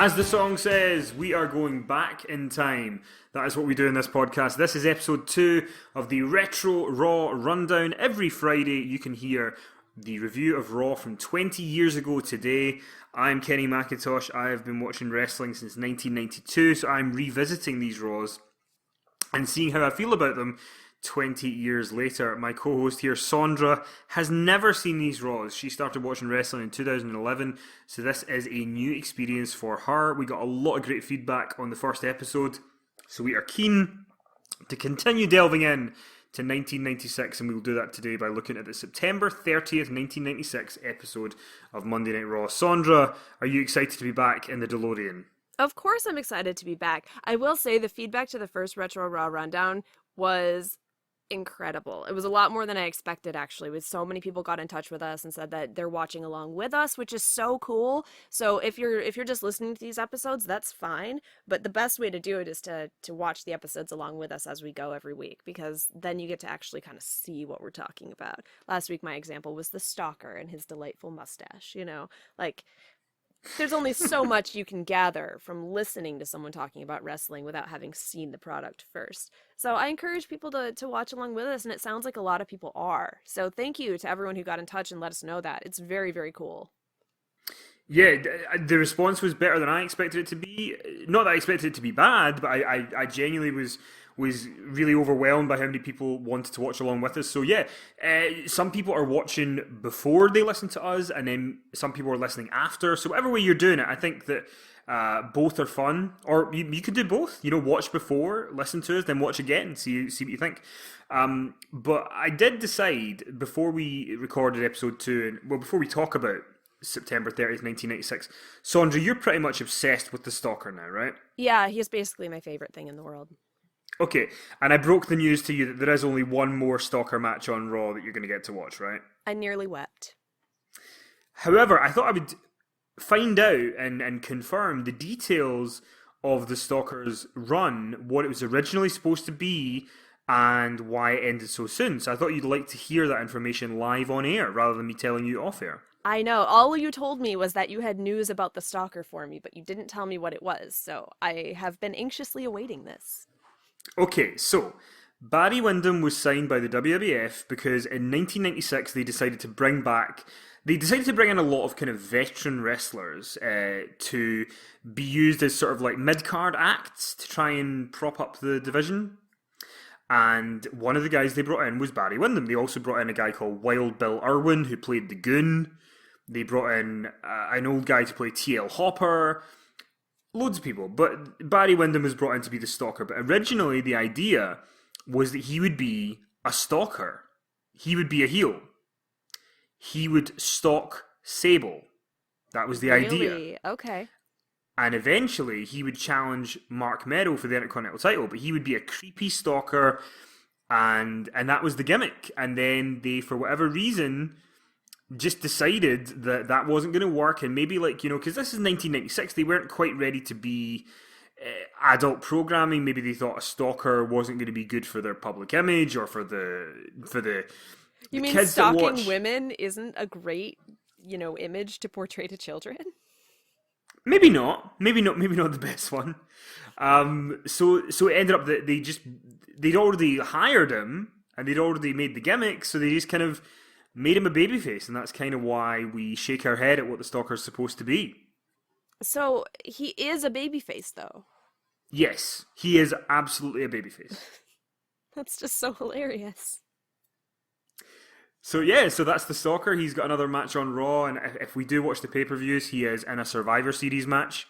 As the song says, we are going back in time. That is what we do in this podcast. This is episode 2 of the Retro Raw Rundown. Every Friday you can hear the review of Raw from 20 years ago today. I'm Kenny McIntosh. I have been watching wrestling since 1992, so I'm revisiting these Raws and seeing how I feel about them 20 years later. My co-host here, Sondra, has never seen these Raws. She started watching wrestling in 2011, so this is a new experience for her. We got a lot of great feedback on the first episode, so we are keen to continue delving in to 1996, and we will do that today by looking at the September 30th, 1996 episode of Monday Night Raw. Sondra, are you excited to be back in the DeLorean? Of course I'm excited to be back. I will say the feedback to the first Retro Raw Rundown was incredible. It was a lot more than I expected, actually, with so many people got in touch with us and said that they're watching along with us, which is so cool. So if you're just listening to these episodes, that's fine, but the best way to do it is to watch the episodes along with us as we go every week, because then you get to actually kind of see what we're talking about. Last week my example was the stalker and his delightful mustache, like there's only so much you can gather from listening to someone talking about wrestling without having seen the product first. So I encourage people to watch along with us, and it sounds like a lot of people are. So thank you to everyone who got in touch and let us know that. It's very, very cool. Yeah, the response was better than I expected it to be. Not that I expected it to be bad, but I genuinely was really overwhelmed by how many people wanted to watch along with us. So yeah, some people are watching before they listen to us, and then some people are listening after. So whatever way you're doing it, I think that both are fun. Or you could do both. Watch before, listen to us, then watch again, see what you think. But I did decide before we recorded episode 2, and before we talk about September 30th, 1996. Sondra, you're pretty much obsessed with the Stalker now, right? Yeah, he's basically my favorite thing in the world. Okay, and I broke the news to you that there is only one more Stalker match on Raw that you're going to get to watch, right? I nearly wept. However, I thought I would find out and confirm the details of the Stalker's run, what it was originally supposed to be, and why it ended so soon. So I thought you'd like to hear that information live on air rather than me telling you off air. I know. All you told me was that you had news about the Stalker for me, but you didn't tell me what it was. So I have been anxiously awaiting this. Okay, so Barry Windham was signed by the WWF because in 1996 they decided to bring in a lot of kind of veteran wrestlers to be used as sort of like mid-card acts to try and prop up the division. And one of the guys they brought in was Barry Windham. They also brought in a guy called Wild Bill Irwin who played the Goon. They brought in an old guy to play T.L. Hopper. Loads of people. But Barry Windham was brought in to be the Stalker. But originally the idea was that he would be a stalker. He would be a heel. He would stalk Sable. That was the idea. Okay. And eventually he would challenge Mark Meadow for the Intercontinental title. But he would be a creepy stalker. And that was the gimmick. And then they, for whatever reason, just decided that wasn't going to work, and maybe because this is 1996, they weren't quite ready to be adult programming. Maybe they thought a stalker wasn't going to be good for their public image or for the You mean kids stalking women isn't a great image to portray to children? Maybe not the best one. So it ended up that they'd already hired him and they'd already made the gimmick, so they just kind of made him a babyface, and that's kind of why we shake our head at what the Stalker's supposed to be. So he is a babyface, though. Yes, he is absolutely a babyface. That's just so hilarious. So that's the Stalker. He's got another match on Raw, and if we do watch the pay-per-views, he is in a Survivor Series match,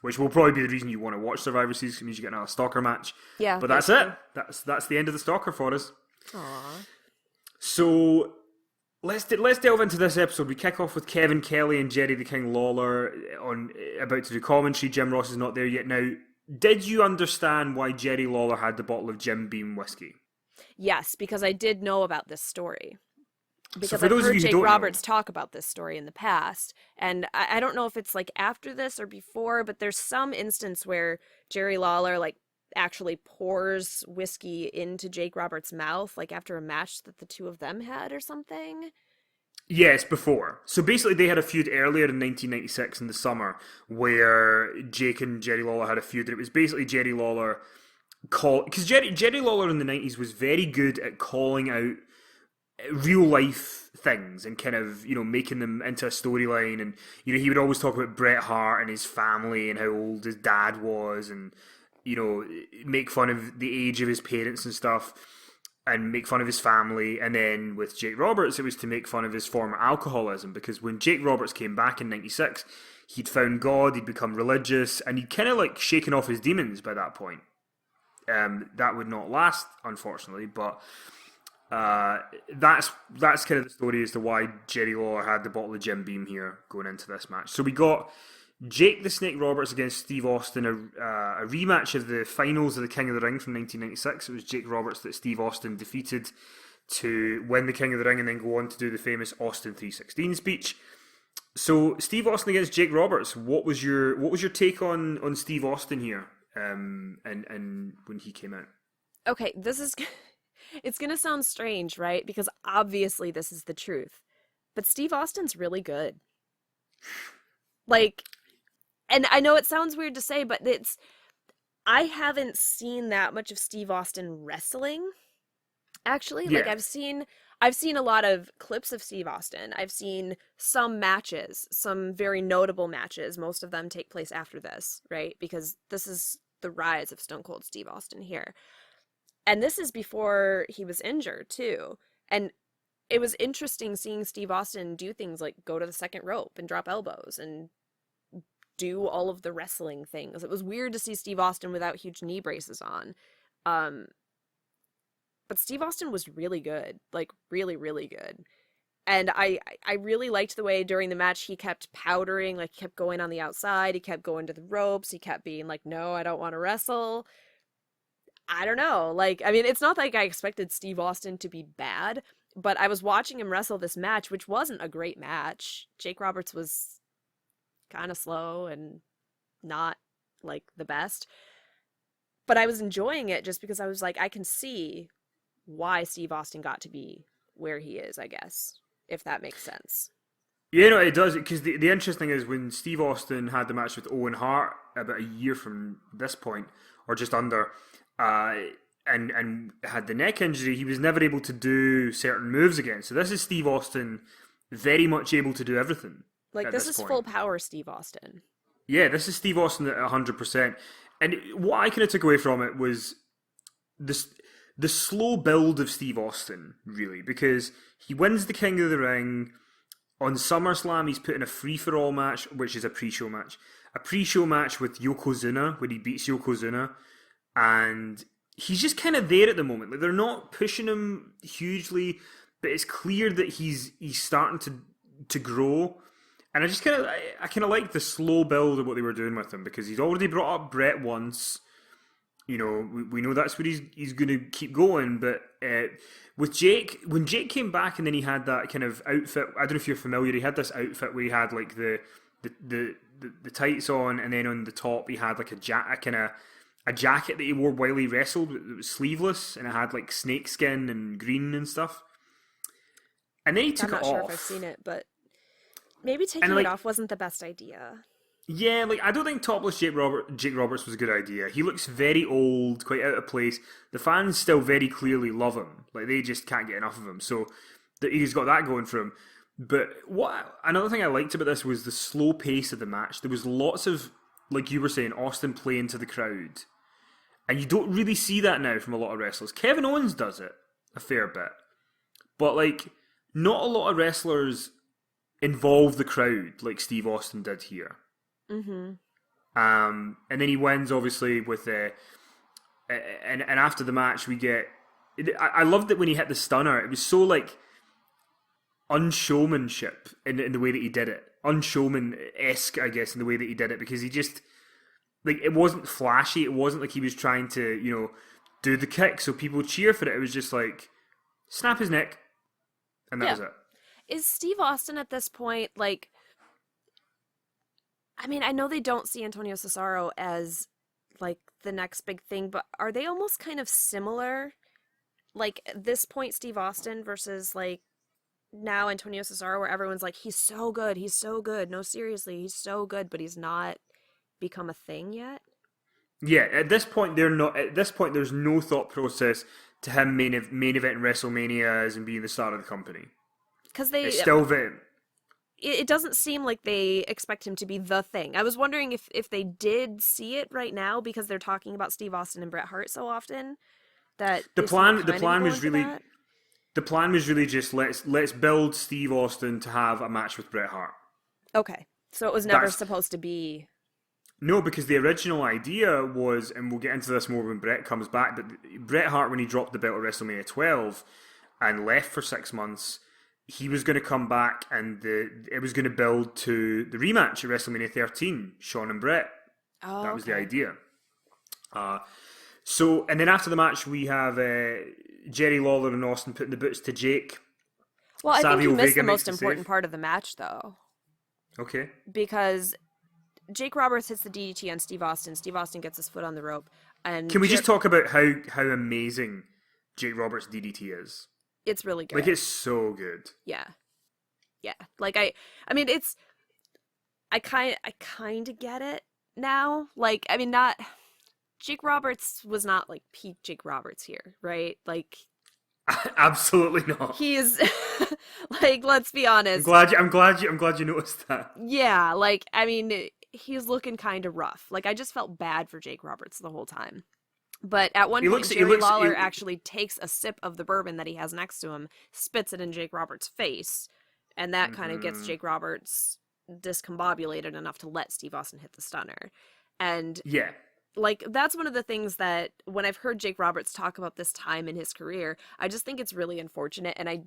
which will probably be the reason you want to watch Survivor Series, because it means you get another Stalker match. Yeah. But that's it. That's the end of the Stalker for us. Aww. So Let's delve into this episode. We kick off with Kevin Kelly and Jerry the King Lawler about to do commentary. Jim Ross is not there yet. Now, did you understand why Jerry Lawler had the bottle of Jim Beam whiskey? Yes, because I did know about this story. Because so I've heard Jake Roberts talk about this story in the past. And I don't know if it's after this or before, but there's some instance where Jerry Lawler actually pours whiskey into Jake Roberts' mouth, after a match that the two of them had or something. Yes, before. So basically, they had a feud earlier in 1996 in the summer where Jake and Jerry Lawler had a feud, and it was basically Jerry Lawler because Jerry Lawler in the 90s was very good at calling out real life things and kind of making them into a storyline. And he would always talk about Bret Hart and his family and how old his dad was, and make fun of the age of his parents and stuff, and make fun of his family. And then with Jake Roberts, it was to make fun of his former alcoholism, because when Jake Roberts came back in 96, he'd found God, he'd become religious, and he'd kind of like shaken off his demons by that point. That would not last, unfortunately, but that's kind of the story as to why Jerry Lawler had the bottle of Jim Beam here going into this match. So we got Jake the Snake Roberts against Steve Austin, a rematch of the finals of the King of the Ring from 1996. It was Jake Roberts that Steve Austin defeated to win the King of the Ring and then go on to do the famous Austin 316 speech. So Steve Austin against Jake Roberts. What was your take on Steve Austin here? And when he came out. Okay, this is it's gonna sound strange, right? Because obviously this is the truth. But Steve Austin's really good. Like, and I know it sounds weird to say, but I haven't seen that much of Steve Austin wrestling, actually. Yeah. Like I've seen a lot of clips of Steve Austin. I've seen some matches, some very notable matches. Most of them take place after this, right? Because this is the rise of Stone Cold Steve Austin here. And this is before he was injured, too. And it was interesting seeing Steve Austin do things like go to the second rope and drop elbows and do all of the wrestling things. It was weird to see Steve Austin without huge knee braces on. But Steve Austin was really good, like really, really good. And I really liked the way during the match he kept powdering, like he kept going on the outside, he kept going to the ropes, he kept being like, no, I don't want to wrestle. I don't know. Like, I mean, it's not like I expected Steve Austin to be bad, but I was watching him wrestle this match, which wasn't a great match. Jake Roberts was kind of slow and not like the best. But I was enjoying it just because I was like, I can see why Steve Austin got to be where he is, I guess, if that makes sense. Yeah, no, it does, because the interesting is when Steve Austin had the match with Owen Hart about a year from this point, or just under, uh, and had the neck injury, he was never able to do certain moves again. So this is Steve Austin very much able to do everything. Like, At this is point. full power Steve Austin. Yeah, this is Steve Austin at 100%. And what I kind of took away from it was the slow build of Steve Austin, really, because he wins the King of the Ring. On SummerSlam, he's put in a free-for-all match, which is a pre-show match. A pre-show match with Yokozuna, where he beats Yokozuna. And he's just kind of there at the moment. Like, they're not pushing him hugely, but it's clear that he's starting to grow. And I kind of like the slow build of what they were doing with him, because he's already brought up Brett once. We know that's where he's going to keep going. But with Jake, when Jake came back and then he had that kind of outfit, I don't know if you're familiar, he had this outfit where he had like the tights on, and then on the top he had like a jacket that he wore while he wrestled. It was sleeveless and it had like snake skin and green and stuff. And then he took it off. I'm not sure if I've seen it, but maybe taking it off wasn't the best idea. Yeah, like, I don't think topless Jake Roberts was a good idea. He looks very old, quite out of place. The fans still very clearly love him. Like, they just can't get enough of him. So he's got that going for him. But another thing I liked about this was the slow pace of the match. There was lots of, like you were saying, Austin playing to the crowd. And you don't really see that now from a lot of wrestlers. Kevin Owens does it a fair bit. But, like, not a lot of wrestlers involve the crowd like Steve Austin did here. Mm-hmm. And then he wins, obviously, with and after the match we get. I loved it when he hit the stunner. It was so like unshowmanship in the way that he did it, unshowman-esque, I guess, in the way that he did it, because he just like, it wasn't flashy. It wasn't like he was trying to do the kick so people cheer for it. It was just like snap his neck, and that was it. Is Steve Austin at this point like? I mean, I know they don't see Antonio Cesaro as, like, the next big thing, but are they almost kind of similar? Like, at this point, Steve Austin versus, like, now Antonio Cesaro where everyone's like, he's so good, he's so good. No, seriously, he's so good, but he's not become a thing yet. Yeah, at this point they're not. At this point, there's no thought process to him main event WrestleMania as and being the star of the company. Because It's still very. it doesn't seem like they expect him to be the thing. I was wondering if they did see it right now because they're talking about Steve Austin and Bret Hart so often that The they seem to plan go was into really that. the plan was really just let's build Steve Austin to have a match with Bret Hart. Okay, so it was never That's- supposed to be. No, because the original idea was, and we'll get into this more when Bret comes back, but Bret Hart, when he dropped the belt at WrestleMania 12 and left for 6 months, he was going to come back and it was going to build to the rematch at WrestleMania 13, Shawn and Bret. Oh, That was the okay. idea. And then after the match, we have Jerry Lawler and Austin putting the boots to Jake. Well, I think you Savio missed Vega the makes most the important save. part of the match, though, Okay. because Jake Roberts hits the DDT on Steve Austin. Steve Austin gets his foot on the rope, and Can we just talk about how amazing Jake Roberts' DDT is? It's really good. Like, it's so good. Yeah. Like I mean, I kind of get it now. Like, I mean, not Jake Roberts was not like peak Jake Roberts here, right? Like Absolutely not. he is like, let's be honest. I'm glad you noticed that. Yeah, like I mean, he's looking kind of rough. Like I just felt bad for Jake Roberts the whole time. But at one point, Jerry Lawler actually takes a sip of the bourbon that he has next to him, spits it in Jake Roberts' face, and that kind of gets Jake Roberts discombobulated enough to let Steve Austin hit the stunner. And Yeah. like that's one of the things that when I've heard Jake Roberts talk about this time in his career, I just think it's really unfortunate, and I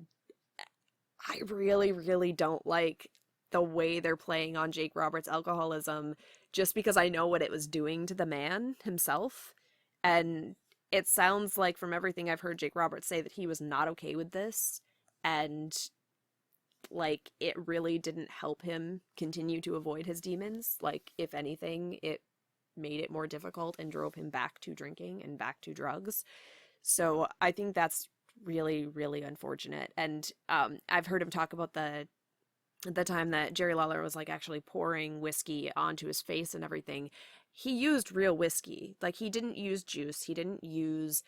really, really don't like the way they're playing on Jake Roberts' alcoholism, just because I know what it was doing to the man himself. And it sounds like from everything I've heard Jake Roberts say that he was not okay with this, and like it really didn't help him continue to avoid his demons. Like if anything, it made it more difficult and drove him back to drinking and back to drugs. So I think that's really, really unfortunate. And I've heard him talk about the time that Jerry Lawler was like actually pouring whiskey onto his face and everything. He used real whiskey. Like he didn't use juice. He didn't use,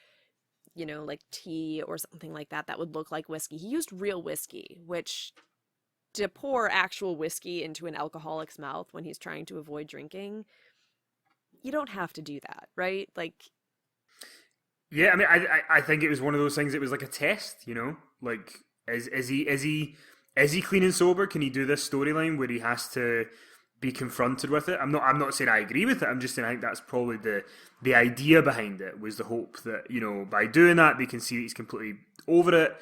like tea or something like that that would look like whiskey. He used real whiskey, which to pour actual whiskey into an alcoholic's mouth when he's trying to avoid drinking, you don't have to do that, right? Like, yeah, I mean, I think it was one of those things. It was like a test, like is he clean and sober? Can he do this storyline where he has to be confronted with it? I'm not saying I agree with it. I'm just saying I think that's probably the idea behind it, was the hope that by doing that they can see that he's completely over it.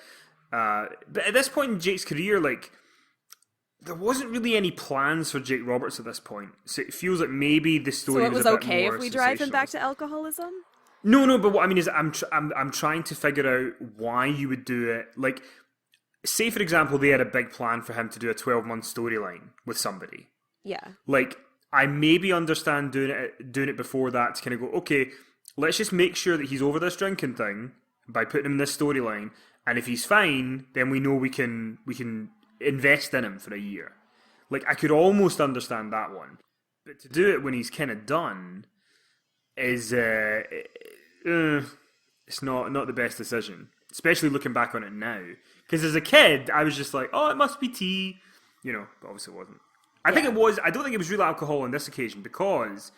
But at this point in Jake's career, like there wasn't really any plans for Jake Roberts at this point, so it feels like maybe the story. So it was a bit okay more if we drive him back to alcoholism. No, but what I mean is I'm trying to figure out why you would do it. Like, say for example, they had a big plan for him to do a 12-month storyline with somebody. Yeah. Like, I maybe understand doing it before that to kind of go, okay, let's just make sure that he's over this drinking thing by putting him in this storyline, and if he's fine, then we know we can invest in him for a year. Like, I could almost understand that one, but to do it when he's kind of done is it's not the best decision, especially looking back on it now. Because as a kid, I was just like, oh, it must be tea, but obviously it wasn't. I think it was. I don't think it was real alcohol on this occasion, because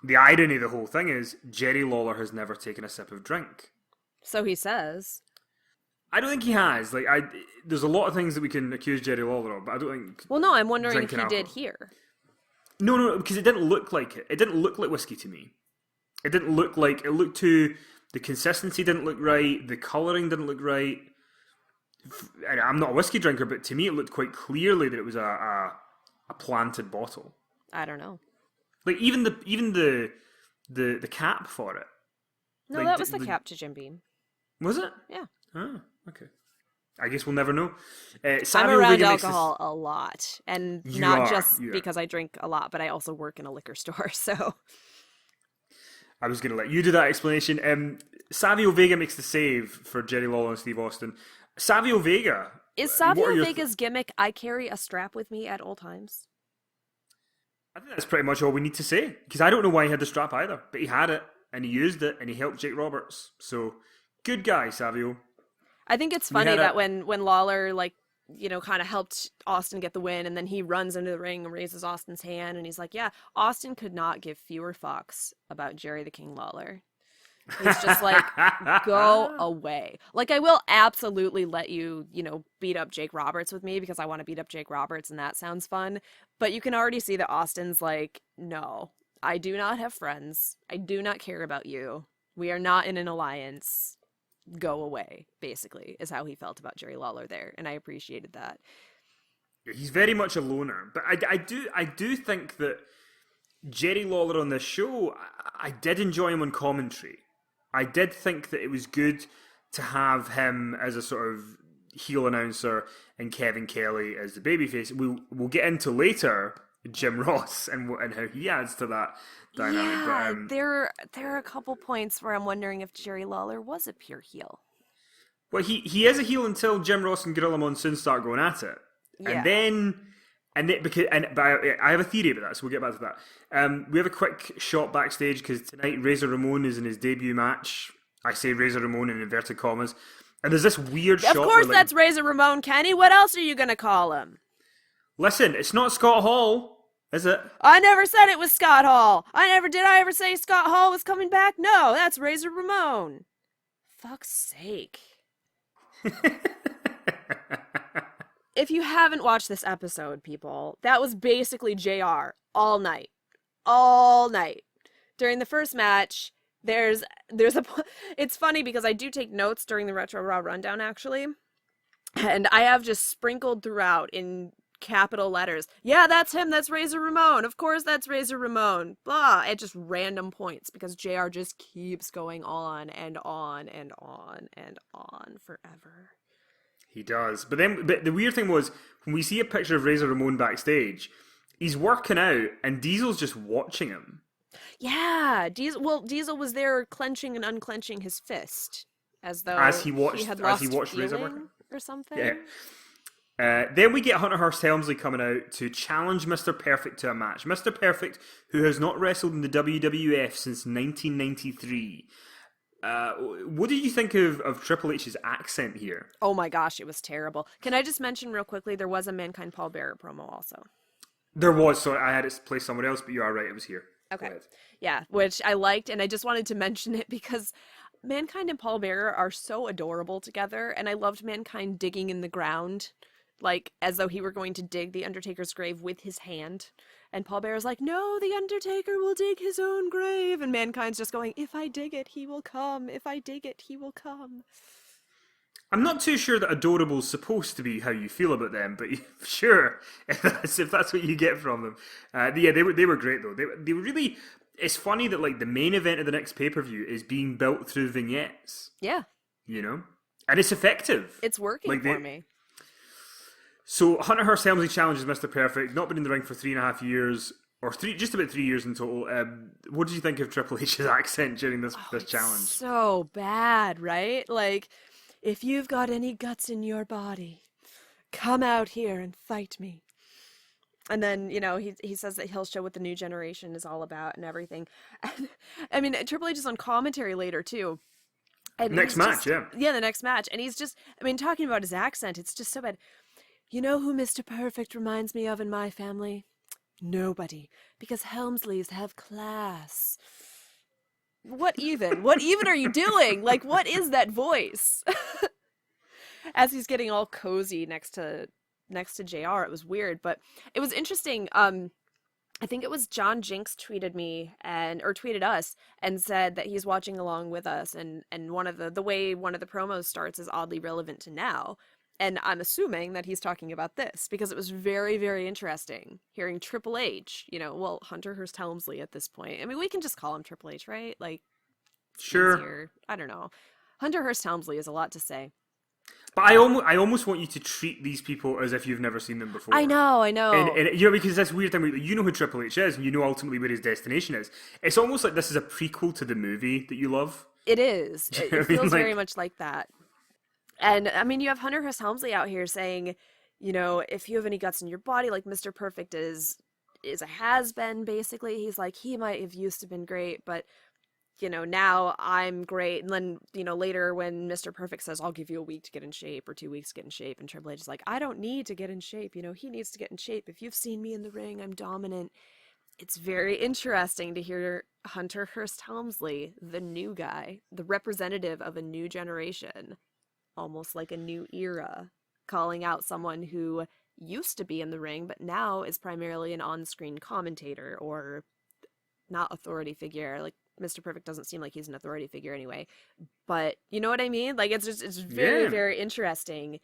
the irony of the whole thing is Jerry Lawler has never taken a sip of drink. So he says. I don't think he has. Like, there's a lot of things that we can accuse Jerry Lawler of, but I don't think. Well, no, I'm wondering if he alcohol did here. No, because it didn't look like it. It didn't look like whiskey to me. It didn't look like. It looked too. The consistency didn't look right. The colouring didn't look right. And I'm not a whiskey drinker, but to me it looked quite clearly that it was a planted bottle. I don't know. Like even the cap for it. No, like, that was the cap to Jim Beam. Was it? Yeah. Oh, okay. I guess we'll never know. I'm around alcohol a lot, and not just you are. because I drink a lot, but I also work in a liquor store, so. I was going to let you do that explanation. Savio Vega makes the save for Jerry Lawler and Steve Austin. Savio Vega Is what are Savio your Vega's gimmick, I carry a strap with me at all times? I think that's pretty much all we need to say, because I don't know why he had the strap either, but he had it, and he used it, and he helped Jake Roberts. So, good guy, Savio. I think it's funny that when Lawler, like, you know, kind of helped Austin get the win, and then he runs into the ring and raises Austin's hand, and he's like, yeah, Austin could not give fewer fucks about Jerry the King Lawler. He's just like, go away. Like, I will absolutely let you, you know, beat up Jake Roberts with me because I want to beat up Jake Roberts and that sounds fun. But you can already see that Austin's like, no, I do not have friends. I do not care about you. We are not in an alliance. Go away, basically, is how he felt about Jerry Lawler there. And I appreciated that. He's very much a loner. But I do think that Jerry Lawler on this show, I did enjoy him on commentary. I did think that it was good to have him as a sort of heel announcer and Kevin Kelly as the babyface. We'll get into later Jim Ross and how he adds to that dynamic. Yeah, but, there are a couple points where I'm wondering if Jerry Lawler was a pure heel. Well, he is a heel until Jim Ross and Gorilla Monsoon start going at it, Yeah. But I have a theory about that, so we'll get back to that. We have a quick shot backstage because tonight Razor Ramon is in his debut match. I say Razor Ramon in inverted commas, and there's this weird shot. Of course, that's Razor Ramon, Kenny. What else are you gonna call him? Listen, it's not Scott Hall, is it? I never said it was Scott Hall. Did I ever say Scott Hall was coming back? No, that's Razor Ramon. Fuck's sake. If you haven't watched this episode, people, that was basically JR all night. All night. During the first match, it's funny because I do take notes during the Retro Raw Rundown, actually. And I have just sprinkled throughout in capital letters. Yeah, that's him. That's Razor Ramon. Of course, that's Razor Ramon. Blah. At just random points because JR just keeps going on and on and on and on forever. He does. But the weird thing was, when we see a picture of Razor Ramon backstage, he's working out and Diesel's just watching him. Yeah, Diesel was there clenching and unclenching his fist as though he watched Razor work or something. Yeah. Then we get Hunter Hearst Helmsley coming out to challenge Mr. Perfect to a match. Mr. Perfect, who has not wrestled in the WWF since 1993. What did you think of Triple H's accent here? Oh my gosh, it was terrible. Can I just mention real quickly, there was a Mankind Paul Bearer promo also. There was, so I had it placed somewhere else, but you are right, it was here. Okay. Yeah, which I liked, and I just wanted to mention it because Mankind and Paul Bearer are so adorable together, and I loved Mankind digging in the ground, like, as though he were going to dig the Undertaker's grave with his hand. And Paul Bearer's like, no, the Undertaker will dig his own grave. And Mankind's just going, if I dig it, he will come. If I dig it, he will come. I'm not too sure that adorable's supposed to be how you feel about them, but sure, if that's what you get from them. Yeah, they were great though. They were really. It's funny that like the main event of the next pay-per-view is being built through vignettes. Yeah. You know, and it's effective. It's working for me. So Hunter Hearst Helmsley challenges Mr. Perfect. Not been in the ring for 3.5 years, or just about 3 years in total. What did you think of Triple H's accent during this challenge? So bad, right? Like, if you've got any guts in your body, come out here and fight me. And then, you know, he says that he'll show what the new generation is all about and everything. And, I mean, Triple H is on commentary later, too. And next match, yeah. Yeah, the next match. And he's just, I mean, talking about his accent, it's just so bad. You know who Mr. Perfect reminds me of in my family? Nobody. Because Helmsleys have class. What even? What even are you doing? Like, what is that voice? As he's getting all cozy next to JR, it was weird, but it was interesting. I think it was John Jinks tweeted me or tweeted us and said that he's watching along with us, and one of the way one of the promos starts is oddly relevant to now. And I'm assuming that he's talking about this because it was very, very interesting hearing Triple H, Hunter Hearst Helmsley at this point. I mean, we can just call him Triple H, right? Like, sure. Easier. I don't know. Hunter Hearst Helmsley is a lot to say. But I almost want you to treat these people as if you've never seen them before. I know. And because that's weird thing. You know who Triple H is, and you know ultimately where his destination is. It's almost like this is a prequel to the movie that you love. It is. It feels very much like that. And I mean, you have Hunter Hearst Helmsley out here saying, you know, if you have any guts in your body, like Mr. Perfect is a has-been, basically. He's like, he might have used to been great, but, you know, now I'm great. And then, you know, later when Mr. Perfect says, I'll give you a week to get in shape or 2 weeks to get in shape, and Triple H is like, I don't need to get in shape. You know, he needs to get in shape. If you've seen me in the ring, I'm dominant. It's very interesting to hear Hunter Hearst Helmsley, the new guy, the representative of a new generation, almost like a new era, calling out someone who used to be in the ring, but now is primarily an on-screen commentator or not authority figure. Like, Mr. Perfect doesn't seem like he's an authority figure anyway, but you know what I mean? Like, it's just, it's very, very interesting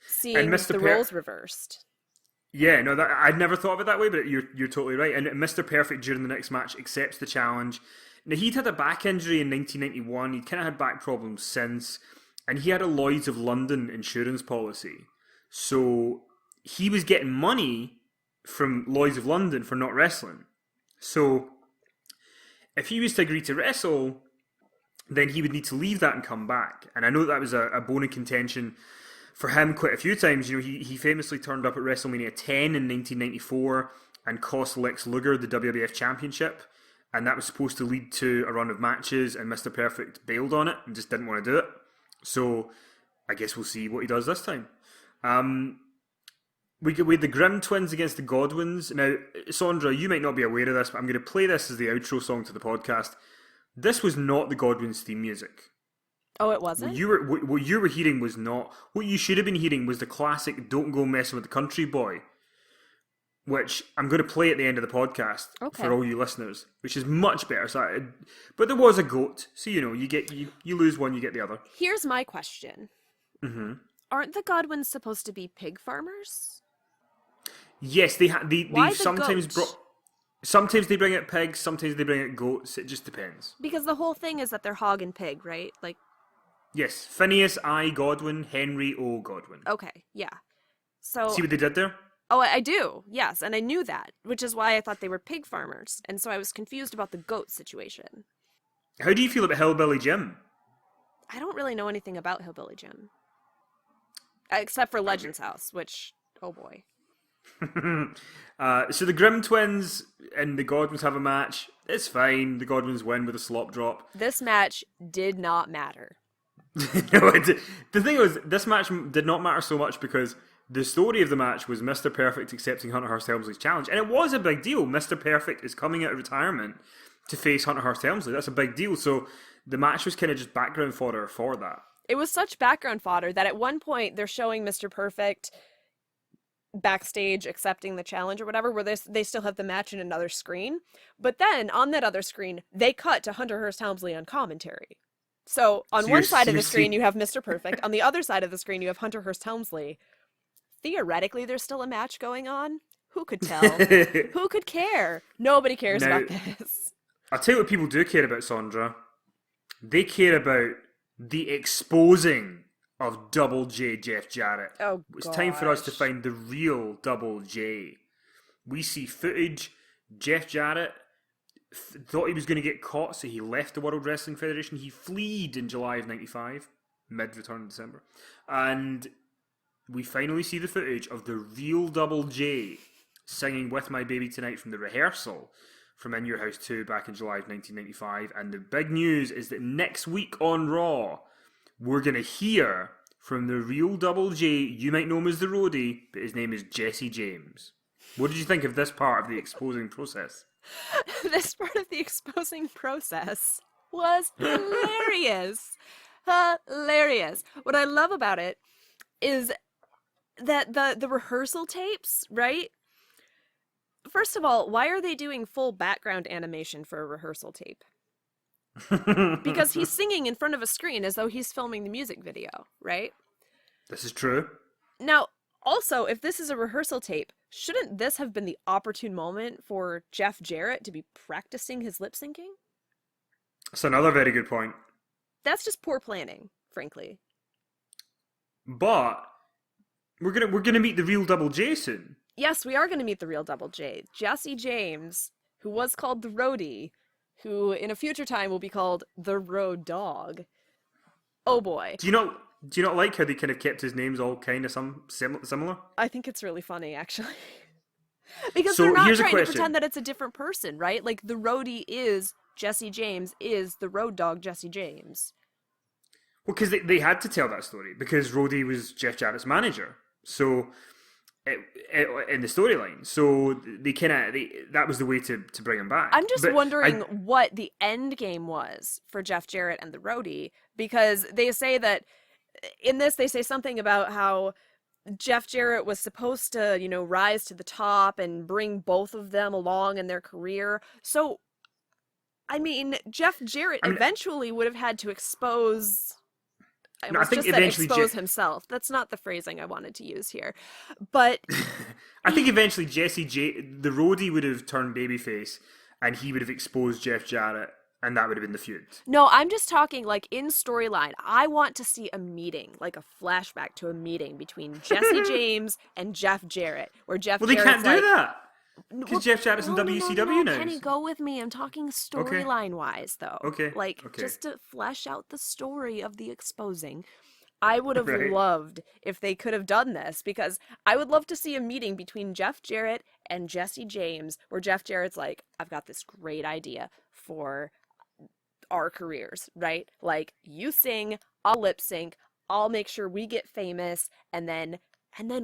seeing the roles reversed. Yeah, no, that I'd never thought of it that way, but you're totally right. And Mr. Perfect during the next match accepts the challenge. Now, he'd had a back injury in 1991. He'd kind of had back problems since, and he had a Lloyd's of London insurance policy. So he was getting money from Lloyd's of London for not wrestling. So if he was to agree to wrestle, then he would need to leave that and come back. And I know that was a bone of contention for him quite a few times. You know, he famously turned up at WrestleMania 10 in 1994 and cost Lex Luger the WWF Championship. And that was supposed to lead to a run of matches, and Mr. Perfect bailed on it and just didn't want to do it. So I guess we'll see what he does this time. We had the Grimm twins against the Godwins. Now, Sondra, you might not be aware of this, but I'm going to play this as the outro song to the podcast. This was not the Godwins theme music. Oh, it wasn't? What you were hearing was not. What you should have been hearing was the classic Don't Go Messing with the Country Boy, which I'm going to play at the end of the podcast for all you listeners, which is much better. But there was a goat, so you know, you lose one, you get the other. Here's my question. Mm-hmm. Aren't the Godwins supposed to be pig farmers? Yes, they sometimes goat? Sometimes they bring out pigs, sometimes they bring out goats. It just depends. Because the whole thing is that they're hog and pig, right? Like. Yes, Phineas I. Godwin, Henry O. Godwin. Okay, yeah. So see what they did there? Oh, I do, yes, and I knew that, which is why I thought they were pig farmers, and so I was confused about the goat situation. How do you feel about Hillbilly Jim? I don't really know anything about Hillbilly Jim. Except for Legends House, which, oh boy. So the Grimm twins and the Godwins have a match. It's fine. The Godwins win with a slop drop. This match did not matter. No, the thing was, this match did not matter so much because the story of the match was Mr. Perfect accepting Hunter Hearst Helmsley's challenge. And it was a big deal. Mr. Perfect is coming out of retirement to face Hunter Hearst Helmsley. That's a big deal. So the match was kind of just background fodder for that. It was such background fodder that at one point they're showing Mr. Perfect backstage accepting the challenge or whatever, where they still have the match in another screen. But then on that other screen, they cut to Hunter Hearst Helmsley on commentary. So on one side of the screen, you have Mr. Perfect. On the other side of the screen, you have Hunter Hearst Helmsley. Theoretically, there's still a match going on. Who could tell? Who could care? Nobody cares about this. I'll tell you what people do care about, Sondra. They care about the exposing of Double J Jeff Jarrett. Oh, it's time for us to find the real Double J. We see footage. Jeff Jarrett thought he was going to get caught, so he left the World Wrestling Federation. He fled in July of 95, mid-return in December. And we finally see the footage of the real Double J singing With My Baby Tonight from the rehearsal from In Your House 2 back in July of 1995. And the big news is that next week on Raw, we're going to hear from the real Double J. You might know him as the Roadie, but his name is Jesse James. What did you think of this part of the exposing process? This part of the exposing process was hilarious. Hilarious. What I love about it is that the rehearsal tapes, right? First of all, why are they doing full background animation for a rehearsal tape? Because he's singing in front of a screen as though he's filming the music video, right? This is true. Now, also, if this is a rehearsal tape, shouldn't this have been the opportune moment for Jeff Jarrett to be practicing his lip syncing? That's another very good point. That's just poor planning, frankly. But we're gonna meet the real Double J soon. Yes, we are going to meet the real Double J. Jesse James, who was called the Roadie, who in a future time will be called the Road Dogg. Oh boy. Do Do you not like how they kind of kept his names all kind of similar? I think it's really funny, actually. Because So they're not here's a trying to question. pretend that it's a different person, right? Like, the roadie is Jesse James, is the road dog Jesse James. Well, because they had to tell that story, because Rhodey was Jeff Jarrett's manager. So, in the storyline. So, that was the way to bring him back. I'm just But wondering what the end game was for Jeff Jarrett and the roadie, because they say that, in this, they say something about how Jeff Jarrett was supposed to, rise to the top and bring both of them along in their career. So, I mean, Jeff Jarrett eventually would have had to expose... I think eventually expose himself. That's not the phrasing I wanted to use here. But... I think eventually the roadie would have turned babyface, and he would have exposed Jeff Jarrett, and that would have been the feud. No, I'm just talking, like, in storyline. I want to see a meeting, like a flashback to a meeting between Jesse James and Jeff Jarrett, where Jeff Jarrett's they can't do that! Because Jeff Jarrett's in WCW now. Kenny, go with me. I'm talking storyline-wise, though. Okay. Just to flesh out the story of the exposing. I would have loved if they could have done this, because I would love to see a meeting between Jeff Jarrett and Jesse James, where Jeff Jarrett's like, I've got this great idea for our careers, right? Like, you sing, I'll lip sync, I'll make sure we get famous, and then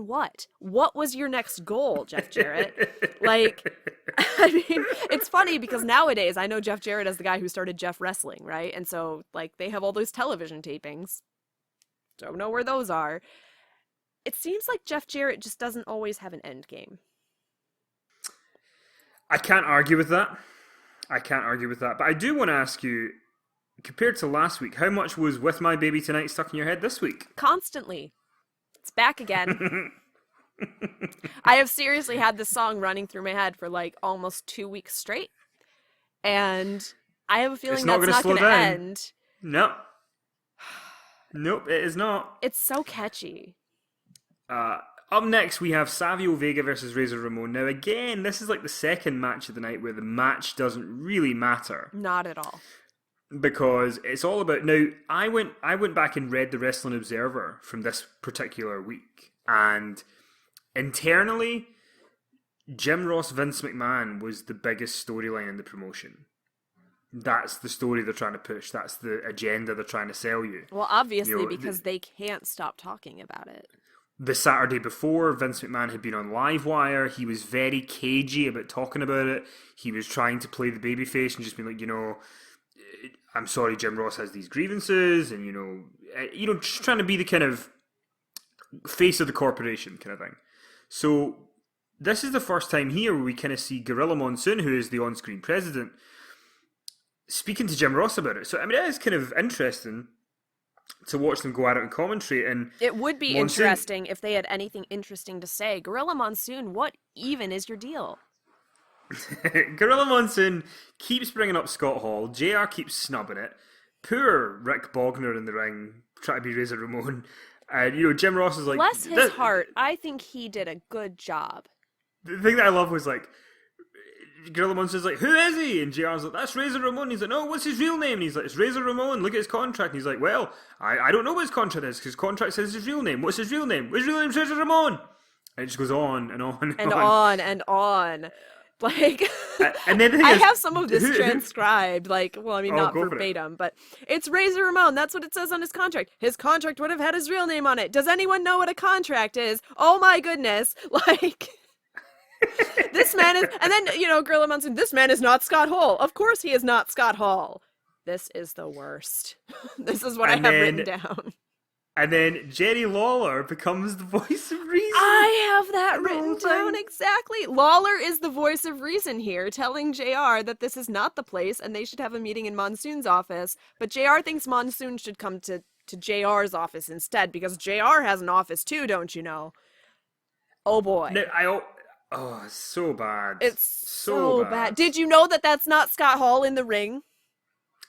what? What was your next goal, Jeff Jarrett? Like, I mean, it's funny because nowadays I know Jeff Jarrett as the guy who started Jeff Wrestling, right? And so, like, they have all those television tapings. Don't know where those are. It seems like Jeff Jarrett just doesn't always have an end game. I can't argue with that. But I do want to ask you, compared to last week, how much was With My Baby Tonight stuck in your head this week? Constantly. It's back again. I have seriously had this song running through my head for like almost 2 weeks straight. And I have a feeling that's not going to end. No. Nope, it is not. It's so catchy. Up next, we have Savio Vega versus Razor Ramon. Now, again, this is like the second match of the night where the match doesn't really matter. Not at all. Because it's all about... Now, I went back and read the Wrestling Observer from this particular week. And internally, Jim Ross Vince McMahon was the biggest storyline in the promotion. That's the story they're trying to push. That's the agenda they're trying to sell you. Well, obviously, because they can't stop talking about it. The Saturday before, Vince McMahon had been on Livewire. He was very cagey about talking about it. He was trying to play the babyface and just being like, I'm sorry, Jim Ross has these grievances, and just trying to be the kind of face of the corporation kind of thing. So this is the first time here where we kind of see Gorilla Monsoon, who is the on-screen president, speaking to Jim Ross about it. So I mean, it is kind of interesting to watch them go at it in commentary. And it would be interesting if they had anything interesting to say. Gorilla Monsoon, what even is your deal? Gorilla Monsoon keeps bringing up Scott Hall. JR keeps snubbing it. Poor Rick Bogner in the ring, trying to be Razor Ramon. And, Jim Ross is like... Bless his heart. I think he did a good job. The thing that I love was like, Gorilla Monsoon's like, who is he? And JR's like, that's Razor Ramon. He's like, no, what's his real name? And he's like, it's Razor Ramon. Look at his contract. And he's like, well, I don't know what his contract is, because his contract says his real name. What's his real name? His real name's Razor Ramon. And it just goes on and on and on. And on. Like, and then I have some of this transcribed, like, well, I mean, not verbatim, but it's Razor Ramon. That's what it says on his contract. His contract would have had his real name on it. Does anyone know what a contract is? Oh my goodness. Like, this man is, and then, Gorilla Monsoon, this man is not Scott Hall. Of course he is not Scott Hall. This is the worst. This is what I have written down. And then Jerry Lawler becomes the voice of reason. I have that written down exactly. Lawler is the voice of reason here, telling JR that this is not the place and they should have a meeting in Monsoon's office. But JR thinks Monsoon should come to JR's office instead, because JR has an office too, don't you know? Oh boy. No, it's so bad. It's so bad. Did you know that that's not Scott Hall in the ring?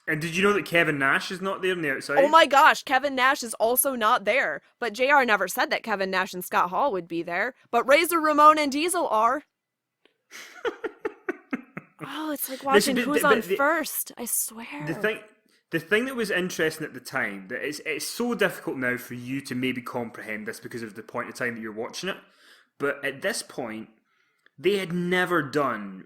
And did you know that Kevin Nash is not there on the outside? Oh my gosh, Kevin Nash is also not there. But JR never said that Kevin Nash and Scott Hall would be there. But Razor Ramon and Diesel are. Oh, it's like watching who's on first. I swear. the thing that was interesting at the time, that it's so difficult now for you to maybe comprehend this because of the point of time that you're watching it, but at this point, they had never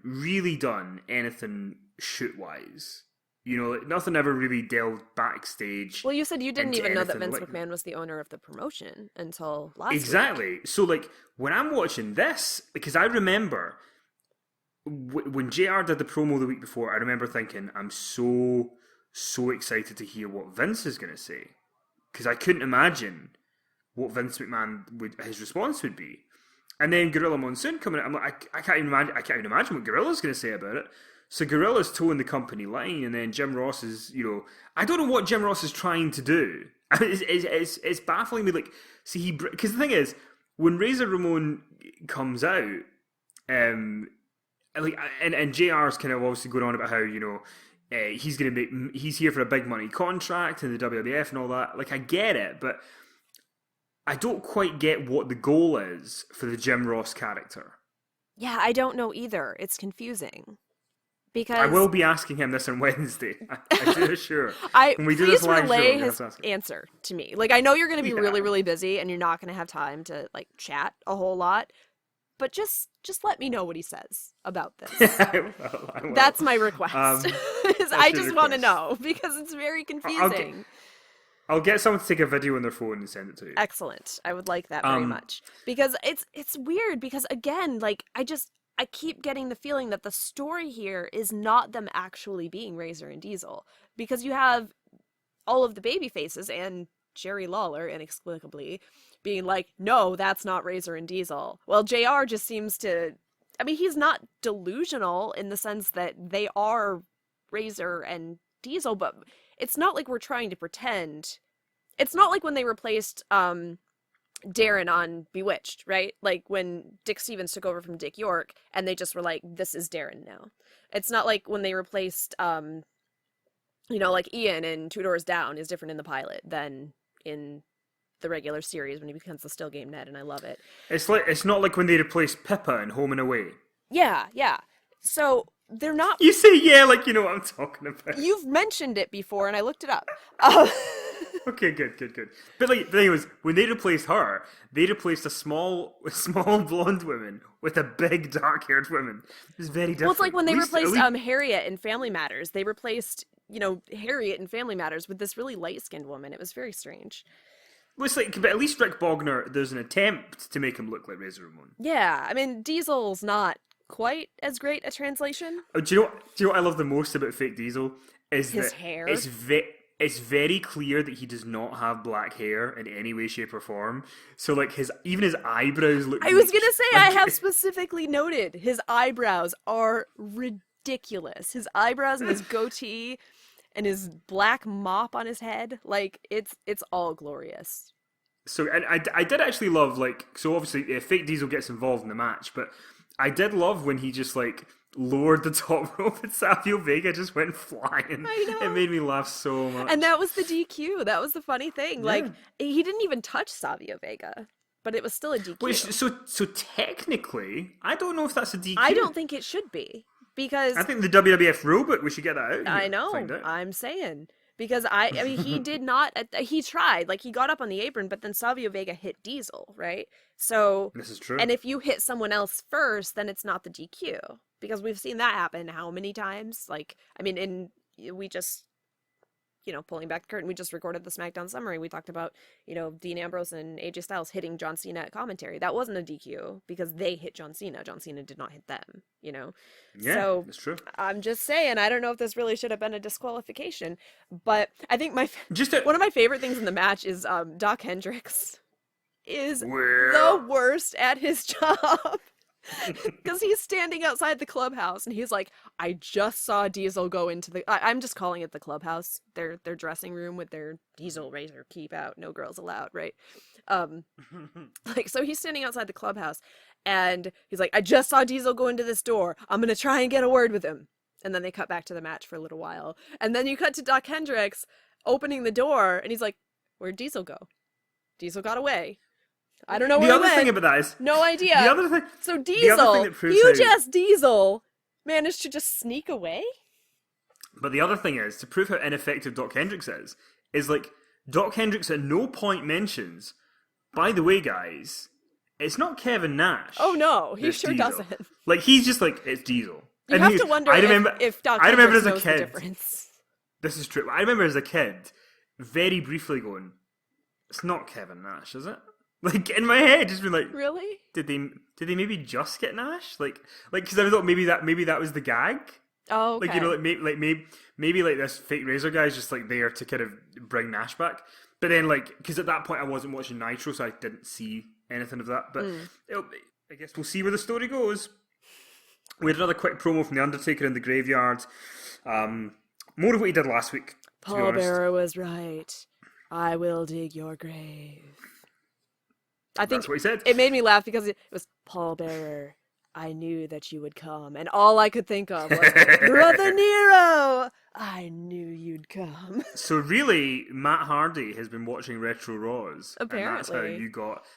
really done anything shoot-wise. You know, nothing ever really delved backstage. Well, you said you didn't even know that Vince like, McMahon was the owner of the promotion until last exactly. week. So, like, when I'm watching this, because I remember when JR did the promo the week before, I remember thinking, I'm so excited to hear what Vince is going to say. Because I couldn't imagine what Vince McMahon his response would be. And then Gorilla Monsoon coming out, I'm like, I can't even imagine what Gorilla's going to say about it. So Gorilla's towing the company line, and then Jim Ross is, you know, I don't know what Jim Ross is trying to do. I mean, it's baffling me. Like, see, because the thing is, when Razor Ramon comes out, and JR's kind of obviously going on about how, you know, he's here for a big money contract in the WWF and all that. Like, I get it, but I don't quite get what the goal is for the Jim Ross character. Yeah, I don't know either. It's confusing. Because I will be asking him this on Wednesday. I do assure. When we do this live relay his answer to me. Like, I know you're going to be really, really busy, and you're not going to have time to like chat a whole lot. But just let me know what he says about this. I will. That's my request. I just want to know because it's very confusing. I'll get someone to take a video on their phone and send it to you. Excellent. I would like that very much. Because it's weird because, again, like, I keep getting the feeling that the story here is not them actually being Razor and Diesel. Because you have all of the baby faces and Jerry Lawler, inexplicably, being like, no, that's not Razor and Diesel. Well, JR just seems to... I mean, he's not delusional in the sense that they are Razor and Diesel, but it's not like we're trying to pretend. It's not like when they replaced Darren on Bewitched, right? Like when Dick Stevens took over from Dick York and they just were like, this is Darren now. It's not like when they replaced, you know, like Ian in Two Doors Down is different in the pilot than in the regular series when he becomes the still game Ned, and I love it. It's not like when they replaced Pippa in Home and Away. Yeah. So they're not... You say yeah like you know what I'm talking about. You've mentioned it before and I looked it up. Okay, good. But like, the thing was, when they replaced her, they replaced a small blonde woman with a big dark-haired woman. It was very different. Well, it's like when they replaced Harriet in Family Matters. They replaced, you know, Harriet in Family Matters with this really light-skinned woman. It was very strange. Well, it's like, but at least Rick Bogner, there's an attempt to make him look like Razor Ramon. Yeah, I mean, Diesel's not quite as great a translation. Oh, do you know what I love the most about Fake Diesel? Is his that hair. It's very clear that he does not have black hair in any way, shape, or form. So, like, even his eyebrows look... I was gonna say, I have specifically noted, his eyebrows are ridiculous. His eyebrows and his goatee and his black mop on his head, like, it's all glorious. So, and I did actually love, like, so obviously, Fake Diesel gets involved in the match, but I did love when he just, like, lowered the top rope and Savio Vega just went flying. I know. It made me laugh so much. And that was the DQ. That was the funny thing. Yeah. Like, he didn't even touch Savio Vega, but it was still a DQ. Which, so technically, I don't know if that's a DQ. I don't think it should be, because... I think the WWF robot, we should get that out. I know. I'm saying. Because, I mean, he did not... He tried. Like, he got up on the apron, but then Savio Vega hit Diesel, right? So... This is true. And if you hit someone else first, then it's not the DQ. Because we've seen that happen how many times? Like, I mean, we just... You know, pulling back the curtain, we just recorded the SmackDown summary. We talked about, you know, Dean Ambrose and AJ Styles hitting John Cena at commentary. That wasn't a DQ because they hit John Cena. John Cena did not hit them, you know? Yeah, so, that's true. I'm just saying, I don't know if this really should have been a disqualification, but I think one of my favorite things in the match is Doc Hendricks is the worst at his job. Because he's standing outside the clubhouse and he's like, I just saw Diesel go into I'm just calling it the clubhouse, their dressing room with their Diesel razor, keep out, no girls allowed, right? Like, so he's standing outside the clubhouse and he's like, I just saw Diesel go into this door, I'm gonna try and get a word with him. And then they cut back to the match for a little while, and then you cut to Doc Hendricks opening the door and he's like, where'd Diesel go? Diesel got away. I don't know where he went. The other thing about that is... No idea. The other thing... So Diesel, huge-ass Diesel, managed to just sneak away? But the other thing is, to prove how ineffective Doc Hendricks is like, Doc Hendricks at no point mentions, by the way, guys, it's not Kevin Nash. Oh, no, he sure Diesel. doesn't. Like, he's just like, it's Diesel. You have to wonder if Doc Hendricks knows the difference. This is true. I remember as a kid, very briefly going, it's not Kevin Nash, is it? Like, in my head, just being like, really? Did they maybe just get Nash? Like, because I thought maybe that was the gag. Oh, okay. Like, you know, maybe like this fake Razor guy is just like there to kind of bring Nash back. But then, like, because at that point I wasn't watching Nitro, so I didn't see anything of that. But I guess we'll see where the story goes. We had another quick promo from The Undertaker in the graveyard. More of what he did last week. Paul Bearer was right. I will dig your grave. I think that's what he said. It made me laugh because it was Paul Bearer. I knew that you would come, and all I could think of was Brother Nero. I knew you'd come. So really, Matt Hardy has been watching Retro Raws. Apparently, and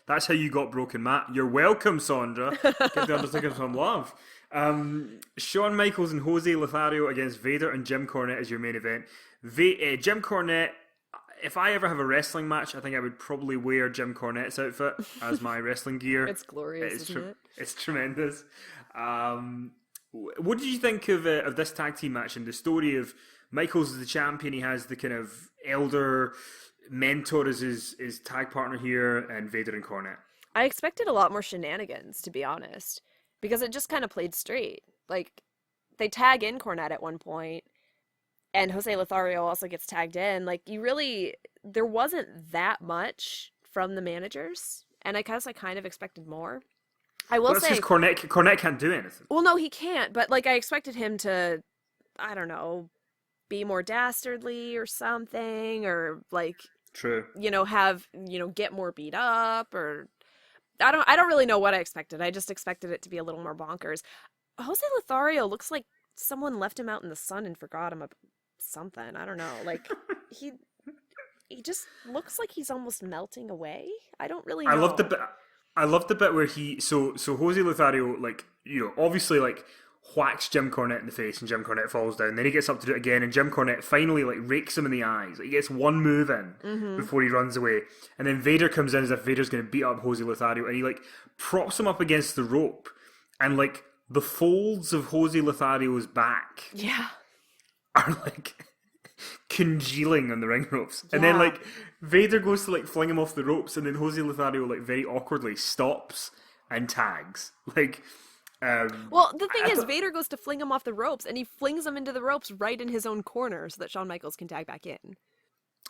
that's how you got Broken Matt. You're welcome, Sondra. Give the Undertaker some love. Shawn Michaels and Jose Lethario against Vader and Jim Cornette is your main event. Jim Cornette. If I ever have a wrestling match, I think I would probably wear Jim Cornette's outfit as my wrestling gear. It's glorious, isn't it? It's tremendous. What did you think of this tag team match and the story of Michaels as the champion? He has the kind of elder mentor as his tag partner here, and Vader and Cornette. I expected a lot more shenanigans, to be honest, because it just kind of played straight. Like, they tag in Cornette at one point, and Jose Lethario also gets tagged in. Like, there wasn't that much from the managers, and I guess I kind of expected more. I will say, because Cornette can't do anything. Well, no, he can't. But like, I expected him to, I don't know, be more dastardly or something, or like, true, get more beat up, or I don't really know what I expected. I just expected it to be a little more bonkers. Jose Lethario looks like someone left him out in the sun and forgot him something. I don't know. Like he just looks like he's almost melting away. I don't really know. I love the bit where so Jose Lethario, like, obviously, like, whacks Jim Cornette in the face and Jim Cornette falls down. Then he gets up to do it again and Jim Cornette finally, like, rakes him in the eyes. Like, he gets one move in before he runs away. And then Vader comes in as if Vader's going to beat up Jose Lethario, and he, like, props him up against the rope. And, like, the folds of Jose Lothario's back are, like, congealing on the ring ropes. And then, like, Vader goes to, like, fling him off the ropes, and then Jose Lothario, like, very awkwardly stops and tags. Like, well, the thing is, Vader goes to fling him off the ropes, and he flings him into the ropes right in his own corner so that Shawn Michaels can tag back in.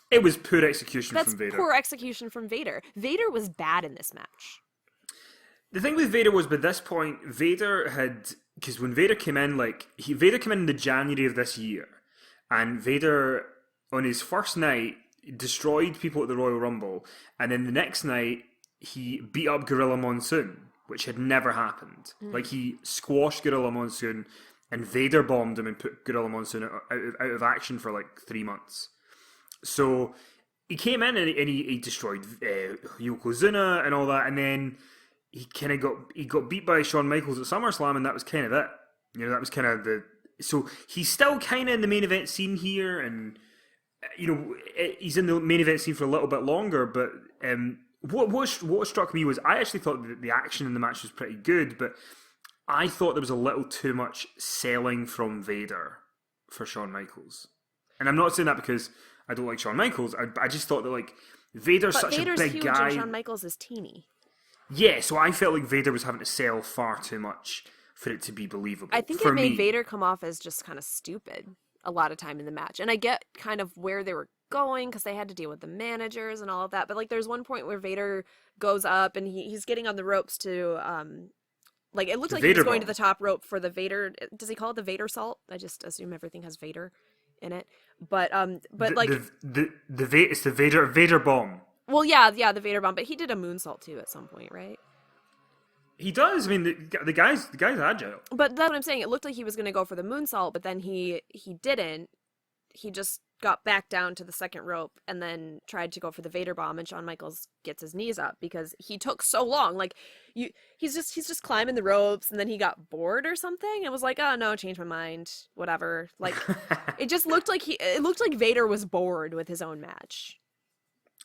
It was poor execution from Vader. That's poor execution from Vader. Vader was bad in this match. The thing with Vader was, by this point, Vader had... Because when Vader came in, Vader came in the January of this year, and Vader, on his first night, destroyed people at the Royal Rumble, and then the next night, he beat up Gorilla Monsoon, which had never happened. Like, he squashed Gorilla Monsoon, and Vader bombed him and put Gorilla Monsoon out of action for, like, 3 months. So, he came in and he destroyed Yokozuna and all that, and then he kind of got beat by Shawn Michaels at SummerSlam, and that was kind of it. That was kind of the... So he's still kind of in the main event scene here, and he's in the main event scene for a little bit longer. But what struck me was, I actually thought that the action in the match was pretty good, but I thought there was a little too much selling from Vader for Shawn Michaels. And I'm not saying that because I don't like Shawn Michaels. I just thought that, like, Vader's such a big huge guy. And Shawn Michaels is teeny. Yeah, so I felt like Vader was having to sell far too much for it to be believable. I think it made Vader come off as just kind of stupid a lot of time in the match. And I get kind of where they were going because they had to deal with the managers and all of that. But, like, there's one point where Vader goes up and he's getting on the ropes to, like, it looked like he was going to the top rope for the Vader. Does he call it the Vader salt? I just assume everything has Vader in it. But it's the Vader bomb. Well, yeah, the Vader bomb, but he did a moonsault too at some point, right? He does. I mean, the guy's agile. But that's what I'm saying. It looked like he was going to go for the moonsault, but then he didn't. He just got back down to the second rope and then tried to go for the Vader bomb, and Shawn Michaels gets his knees up because he took so long. Like, he's just climbing the ropes, and then he got bored or something and was like, oh no, change my mind, whatever. Like, it just looked like Vader was bored with his own match.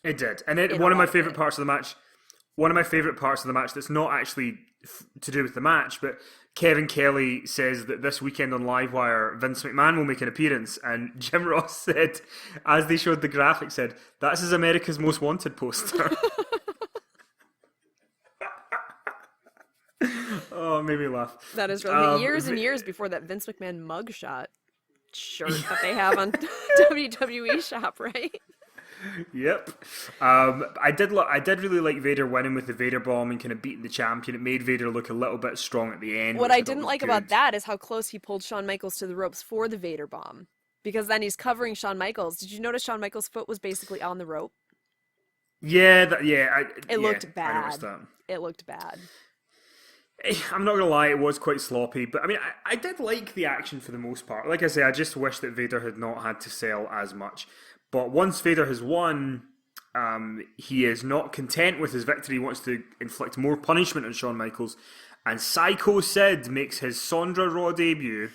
It did. And one of my favorite parts of the match, that's not actually to do with the match, but Kevin Kelly says that this weekend on Livewire, Vince McMahon will make an appearance, and Jim Ross said, as they showed the graphic, said, that's his America's Most Wanted poster. Oh, it made me laugh. That is really years and years before that Vince McMahon mugshot shirt that they have on WWE Shop, right? Yep. I did really like Vader winning with the Vader bomb and kind of beating the champion. It made Vader look a little bit strong at the end. What I didn't like about that is how close he pulled Shawn Michaels to the ropes for the Vader bomb, because then he's covering Shawn Michaels. Did you notice Shawn Michaels' foot was basically on the rope? Yeah, it looked bad. I noticed that. It looked bad. I'm not gonna lie, it was quite sloppy, but I mean, I did like the action for the most part. Like I say, I just wish that Vader had not had to sell as much. But once Vader has won, he is not content with his victory. He wants to inflict more punishment on Shawn Michaels. And Psycho Sid makes his Sondra Raw debut.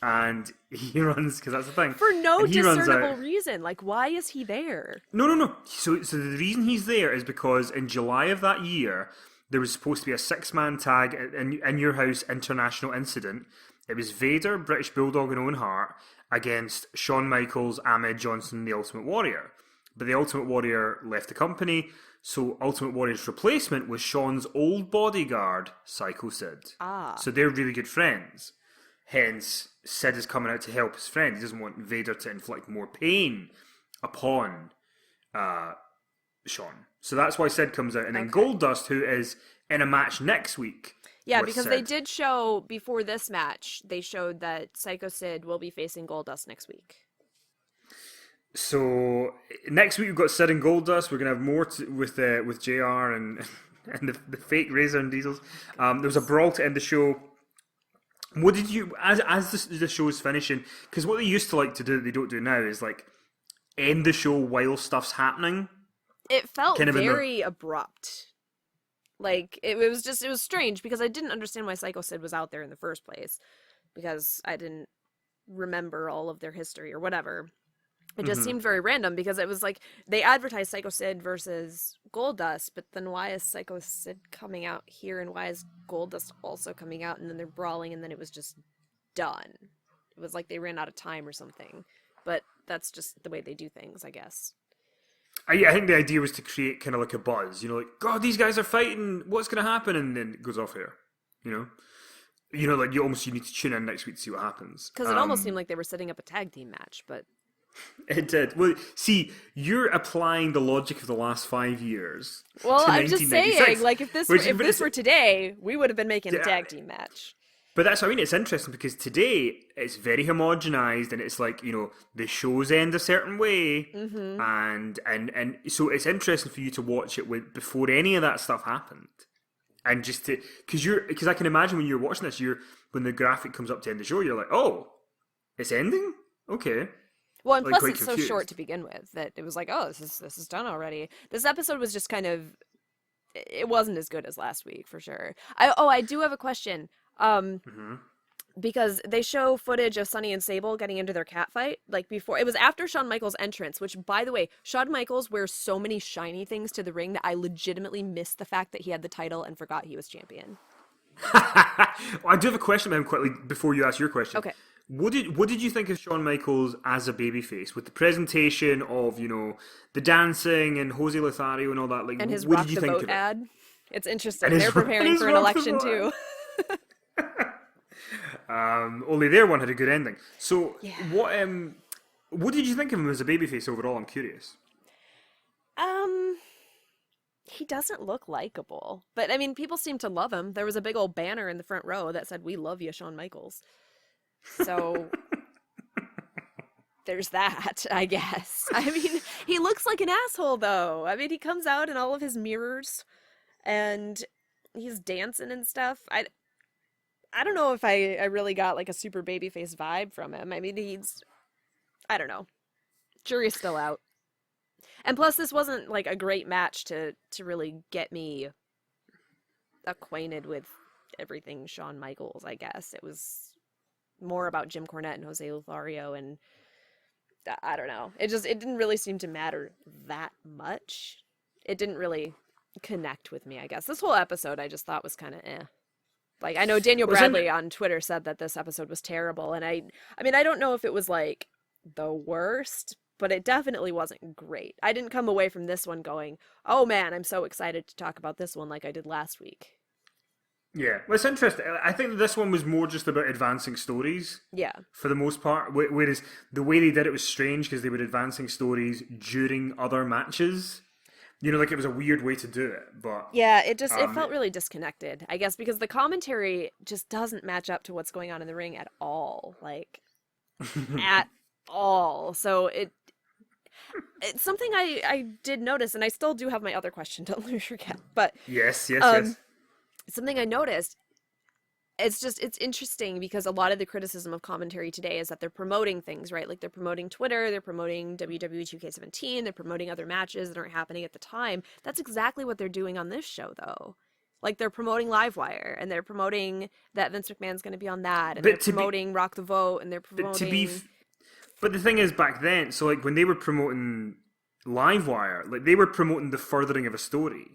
And he runs, because that's the thing. For no discernible reason. Like, why is he there? No. So the reason he's there is because in July of that year, there was supposed to be a 6-man tag in Your House International Incident. It was Vader, British Bulldog, and Owen Hart against Shawn Michaels, Ahmed Johnson, the Ultimate Warrior. But the Ultimate Warrior left the company, so Ultimate Warrior's replacement was Shawn's old bodyguard, Psycho Sid. So they're really good friends. Hence, Sid is coming out to help his friend. He doesn't want Vader to inflict more pain upon Shawn. So that's why Sid comes out. And then Goldust, who is in a match next week. Yeah, because Sid. They did show, before this match, they showed that Psycho Sid will be facing Goldust next week. So, next week we've got Sid and Goldust. We're going to have more with JR and the fake Razor and Diesels. There was a brawl to end the show. What did you, as the show's finishing, because what they used to like to do that they don't do now is like end the show while stuff's happening. It felt kind of very abrupt. Like, it was strange because I didn't understand why Psycho Sid was out there in the first place, because I didn't remember all of their history or whatever. It just seemed very random because it was like they advertised Psycho Sid versus Goldust, but then why is Psycho Sid coming out here and why is Goldust also coming out, and then they're brawling and then it was just done. It was like they ran out of time or something. But that's just the way they do things, I guess. I think the idea was to create kind of like a buzz, you know, like, God, these guys are fighting, what's going to happen? And then it goes off here, you know? You know, like you need to tune in next week to see what happens. Because it almost seemed like they were setting up a tag team match, but... It did. Well, see, you're applying the logic of the last 5 years. Well, I'm just saying, like, if this were today, we would have been making a tag team match. But that's what I mean. It's interesting because today it's very homogenized, and it's like, you know, the shows end a certain way, and so it's interesting for you to watch it before any of that stuff happened, and just to because I can imagine when you're watching this, when the graphic comes up to end the show, you're like, oh, it's ending, okay. Well, and plus it's confused. So short to begin with that it was like, oh, this is done already. This episode was just kind of, it wasn't as good as last week for sure. I do have a question. Because they show footage of Sunny and Sable getting into their cat fight, like before. It was after Shawn Michaels' entrance, which, by the way, Shawn Michaels wears so many shiny things to the ring that I legitimately missed the fact that he had the title and forgot he was champion. Well, I do have a question about him quickly before you ask your question. Okay. What did you think of Shawn Michaels as a babyface with the presentation of, you know, the dancing and Jose Lethario and all that? Like, and his what Rock did you the think Vote of it? ad. It's interesting. They're preparing for an election too. Only their one had a good ending. So, yeah. What did you think of him as a babyface overall? I'm curious. He doesn't look likable, but I mean, people seem to love him. There was a big old banner in the front row that said, "We love you, Shawn Michaels." So there's that, I guess. I mean, he looks like an asshole, though. I mean, he comes out in all of his mirrors, and he's dancing and stuff. I don't know if I really got like a super babyface vibe from him. I mean, I don't know. Jury's still out. And plus, this wasn't like a great match to really get me acquainted with everything Shawn Michaels, I guess. It was more about Jim Cornette and Jose Lethario, and I don't know. It didn't really seem to matter that much. It didn't really connect with me, I guess. This whole episode I just thought was kind of eh. Like, I know Daniel Bradley on Twitter said that this episode was terrible, and I mean, I don't know if it was like the worst, but it definitely wasn't great. I didn't come away from this one going, oh man, I'm so excited to talk about this one like I did last week. Yeah, well, it's interesting. I think that this one was more just about advancing stories. Yeah. For the most part. Whereas the way they did it was strange because they were advancing stories during other matches. You know, like it was a weird way to do it. But yeah, it felt really disconnected, I guess, because the commentary just doesn't match up to what's going on in the ring at all. Like, at all. So it's something I did notice, and I still do have my other question, don't let me forget. But yes. Something I noticed, it's interesting because a lot of the criticism of commentary today is that they're promoting things, right? Like they're promoting Twitter, they're promoting WWE 2K17, they're promoting other matches that aren't happening at the time. That's exactly what they're doing on this show, though. Like they're promoting Livewire, and they're promoting that Vince McMahon's going to be on that, and they're promoting Rock the Vote, and they're promoting... But the thing is, back then, so like when they were promoting Livewire, like they were promoting the furthering of a story.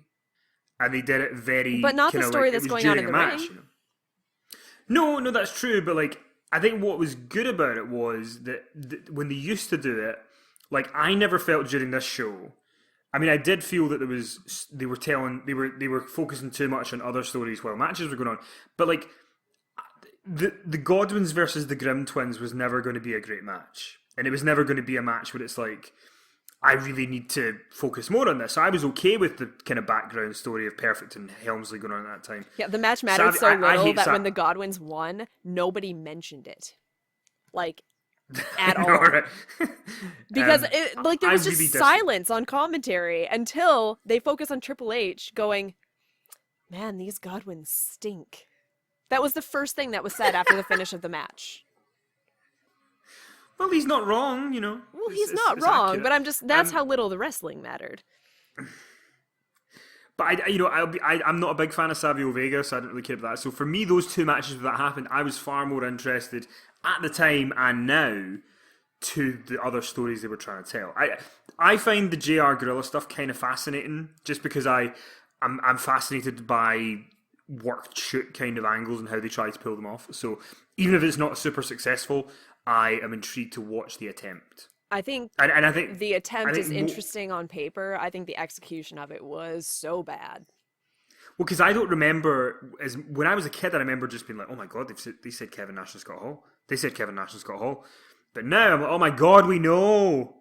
And they did it very... But not the story that's going on in the ring. You know? No, that's true. But, like, I think what was good about it was that when they used to do it, like, I never felt during this show... I mean, I did feel that they were focusing too much on other stories while matches were going on. But, like, the Godwins versus the Grimm twins was never going to be a great match. And it was never going to be a match where it's like... I really need to focus more on this. So I was okay with the kind of background story of Perfect and Helmsley going on at that time. Yeah, the match mattered so little that when the Godwins won, nobody mentioned it. Like, at all. Right. Because there was just silence on commentary until they focus on Triple H going, man, these Godwins stink. That was the first thing that was said after the finish of the match. Well, he's not wrong, you know. Well, he's not wrong, but that's how little the wrestling mattered. But I'm not a big fan of Savio Vega, so I didn't really care about that. So for me, those two matches that happened, I was far more interested at the time and now to the other stories they were trying to tell. I find the JR Gorilla stuff kind of fascinating, just because I'm fascinated by worked shoot kind of angles and how they try to pull them off. So even if it's not super successful, I am intrigued to watch the attempt. I think the attempt is interesting on paper. I think the execution of it was so bad. Well, because I don't remember, when I was a kid, I remember just being like, oh my god, they said Kevin Nash and Scott Hall. They said Kevin Nash and Scott Hall. But now I'm like, oh my god, we know.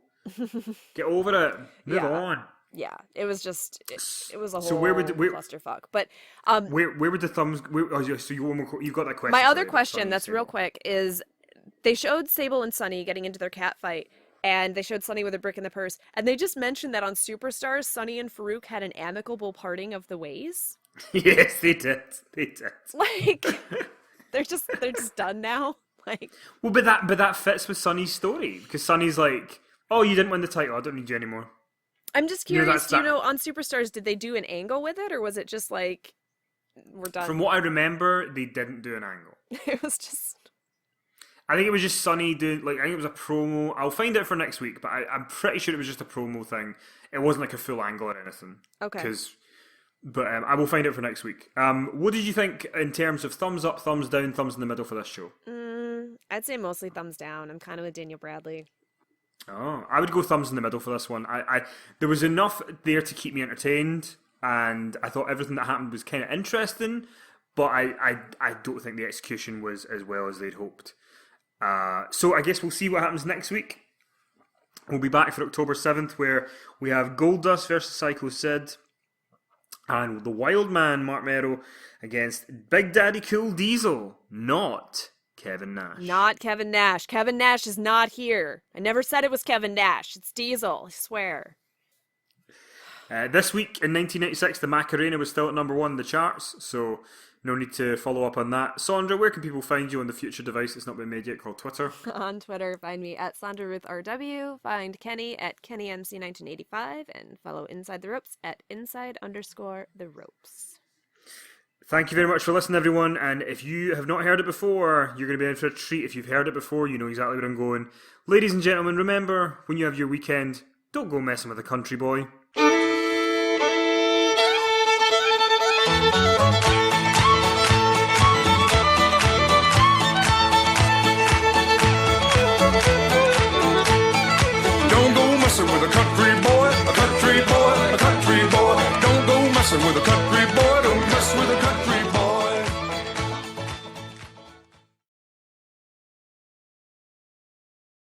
Get over it. Move on. Yeah, it was just it was a whole clusterfuck. But where would the thumbs? So you've got that question. My other question, that's real quick, is they showed Sable and Sunny getting into their cat fight, and they showed Sunny with a brick in the purse, and they just mentioned that on Superstars, Sunny and Farouk had an amicable parting of the ways. Yes, they did. Like they're just done now. Like, well, but that fits with Sunny's story, because Sunny's like, oh, you didn't win the title, I don't need you anymore. I'm just curious, on Superstars, did they do an angle with it, or was it just like, we're done? From what I remember, they didn't do an angle. It was just... I think it was just Sunny doing, I think it was a promo. I'll find out for next week, but I'm pretty sure it was just a promo thing. It wasn't like a full angle or anything. Okay. But I will find out for next week. What did you think in terms of thumbs up, thumbs down, thumbs in the middle for this show? I'd say mostly thumbs down. I'm kind of with Daniel Bradley. Oh, I would go thumbs in the middle for this one. There was enough there to keep me entertained, and I thought everything that happened was kind of interesting, but I don't think the execution was as well as they'd hoped. So I guess we'll see what happens next week. We'll be back for October 7th, where we have Goldust versus Psycho Sid, and the Wild Man, Mark Merrow, against Big Daddy Cool Diesel, not Kevin Nash. Not Kevin Nash. Kevin Nash is not here. I never said it was Kevin Nash. It's Diesel, I swear. This week in 1996, the Macarena was still at number one in the charts, so No need to follow up on that. Sondra, where can people find you on the future device that's not been made yet called Twitter? On Twitter, find me at SondraRuthRW, find Kenny at KennyMC1985, and follow Inside the Ropes at inside_the ropes. Thank you very much for listening, everyone. And if you have not heard it before, you're going to be in for a treat. If you've heard it before, you know exactly where I'm going. Ladies and gentlemen, remember, when you have your weekend, don't go messing with a country boy.